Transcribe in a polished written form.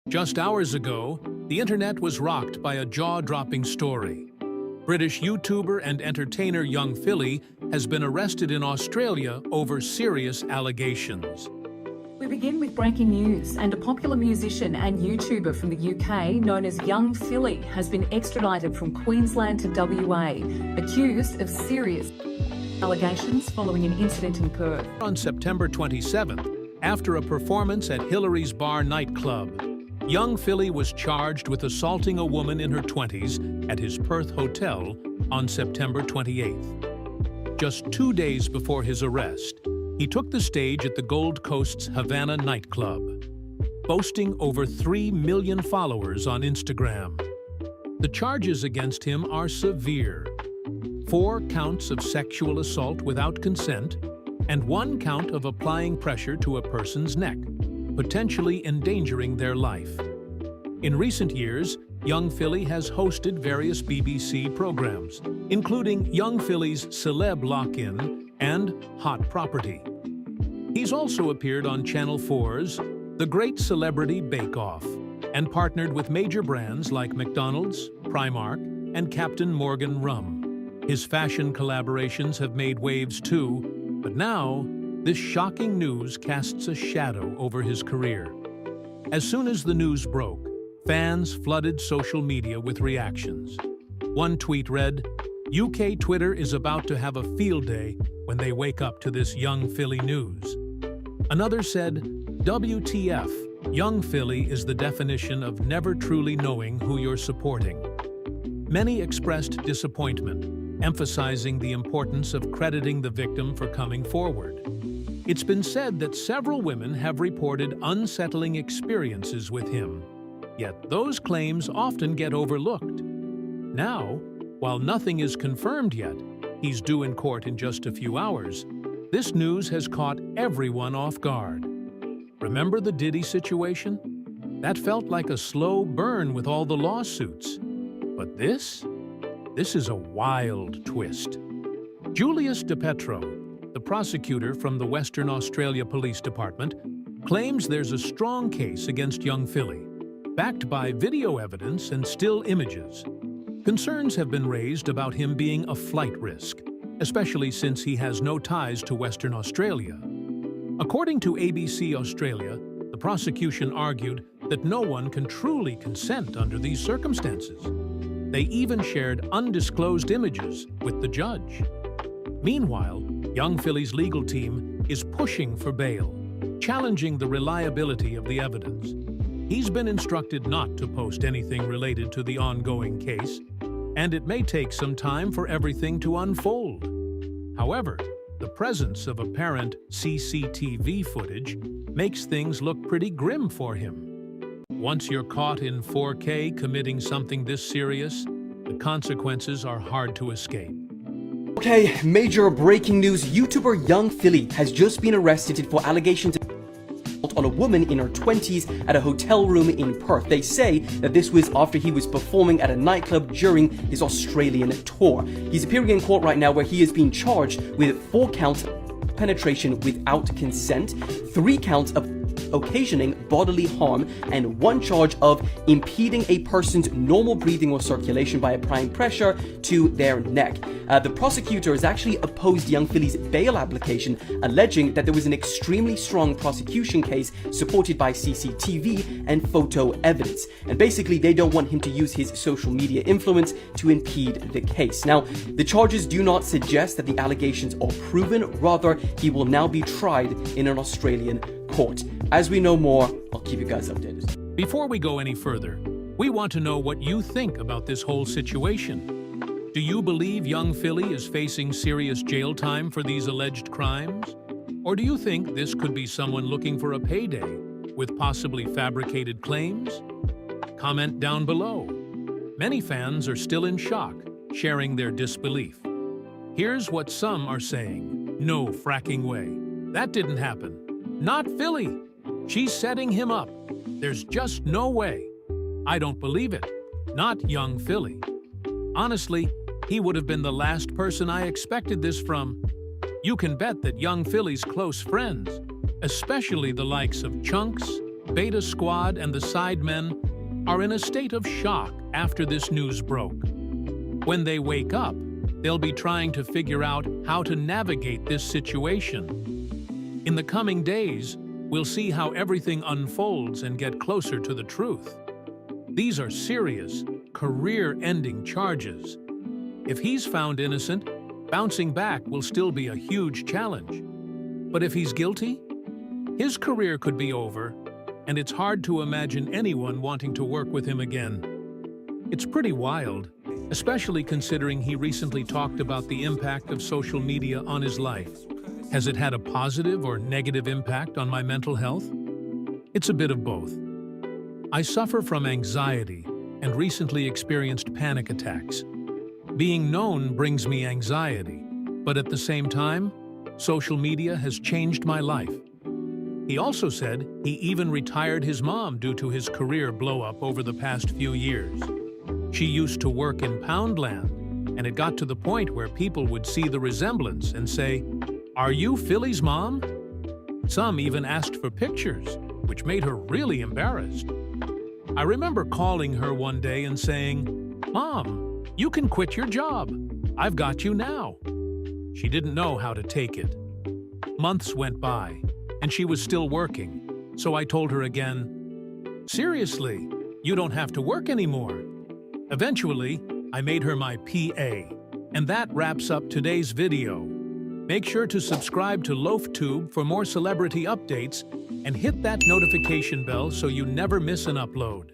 Just hours ago, the internet was rocked by a jaw-dropping story. British YouTuber and entertainer Young Philly has been arrested in Australia over serious allegations. We begin with breaking news, and a popular musician and YouTuber from the UK known as Young Philly has been extradited from Queensland to WA, accused of serious allegations following an incident in Perth. On September 27th, after a performance at Hillary's Bar nightclub, Young Philly was charged with assaulting a woman in her 20s at his Perth hotel on September 28th. Just 2 days before his arrest, he took the stage at the Gold Coast's Havana nightclub, boasting over 3 million followers on Instagram. The charges against him are severe: 4 counts of sexual assault without consent, and 1 count of applying pressure to a person's neck, potentially endangering their life. In recent years, Young Philly has hosted various BBC programs, including Young Philly's Celeb Lock-In and Hot Property. He's also appeared on Channel 4's The Great Celebrity Bake Off and partnered with major brands like McDonald's, Primark, and Captain Morgan Rum. His fashion collaborations have made waves too, but now, this shocking news casts a shadow over his career. As soon as the news broke, fans flooded social media with reactions. One tweet read, "UK Twitter is about to have a field day when they wake up to this Young Philly news." Another said, "WTF, Young Philly is the definition of never truly knowing who you're supporting." Many expressed disappointment, emphasizing the importance of crediting the victim for coming forward. It's been said that several women have reported unsettling experiences with him, yet those claims often get overlooked. Now, while nothing is confirmed yet, he's due in court in just a few hours, this news has caught everyone off guard. Remember the Diddy situation? That felt like a slow burn with all the lawsuits. But this is a wild twist. Julius DePetro, the prosecutor from the Western Australia Police Department, claims there's a strong case against Young Philly, backed by video evidence and still images. Concerns have been raised about him being a flight risk, especially since he has no ties to Western Australia. According to ABC Australia, the prosecution argued that no one can truly consent under these circumstances. They even shared undisclosed images with the judge. Meanwhile, Young Philly's legal team is pushing for bail, challenging the reliability of the evidence. He's been instructed not to post anything related to the ongoing case, and it may take some time for everything to unfold. However, the presence of apparent CCTV footage makes things look pretty grim for him. Once you're caught in 4K committing something this serious, the consequences are hard to escape. Okay, major breaking news. YouTuber Young Philly has just been arrested for allegations of assault on a woman in her 20s at a hotel room in Perth. They say that this was after he was performing at a nightclub during his Australian tour. He's appearing in court right now where he is being charged with 4 counts of penetration without consent, 3 counts of occasioning bodily harm, and 1 charge of impeding a person's normal breathing or circulation by applying pressure to their neck. The prosecutor has actually opposed Young Philly's bail application, alleging that there was an extremely strong prosecution case supported by CCTV and photo evidence. And basically, they don't want him to use his social media influence to impede the case. Now, the charges do not suggest that the allegations are proven. Rather, he will now be tried in an Australian court. As we know more, I'll keep you guys updated. Before we go any further, we want to know what you think about this whole situation. Do you believe Young Philly is facing serious jail time for these alleged crimes? Or do you think this could be someone looking for a payday with possibly fabricated claims? Comment down below. Many fans are still in shock, sharing their disbelief. Here's what some are saying. No fracking way. That didn't happen. Not Philly. She's setting him up. There's just no way. I don't believe it. Not Young Philly. Honestly, he would have been the last person I expected this from. You can bet that Young Philly's close friends, especially the likes of Chunkz, Beta Squad and the Sidemen are in a state of shock after this news broke. When they wake up, they'll be trying to figure out how to navigate this situation. In the coming days, we'll see how everything unfolds and get closer to the truth. These are serious, career-ending charges. If he's found innocent, bouncing back will still be a huge challenge. But if he's guilty, his career could be over, and it's hard to imagine anyone wanting to work with him again. It's pretty wild, especially considering he recently talked about the impact of social media on his life. Has it had a positive or negative impact on my mental health? It's a bit of both. I suffer from anxiety and recently experienced panic attacks. Being known brings me anxiety, but at the same time, social media has changed my life. He also said he even retired his mom due to his career blow-up over the past few years. She used to work in Poundland, and it got to the point where people would see the resemblance and say, "Are you Philly's mom?" Some even asked for pictures, which made her really embarrassed. I remember calling her one day and saying, "Mom, you can quit your job. I've got you now." She didn't know how to take it. Months went by, and she was still working, so I told her again, "Seriously, you don't have to work anymore." Eventually, I made her my PA. And that wraps up today's video. Make sure to subscribe to LoafTube for more celebrity updates and hit that notification bell so you never miss an upload.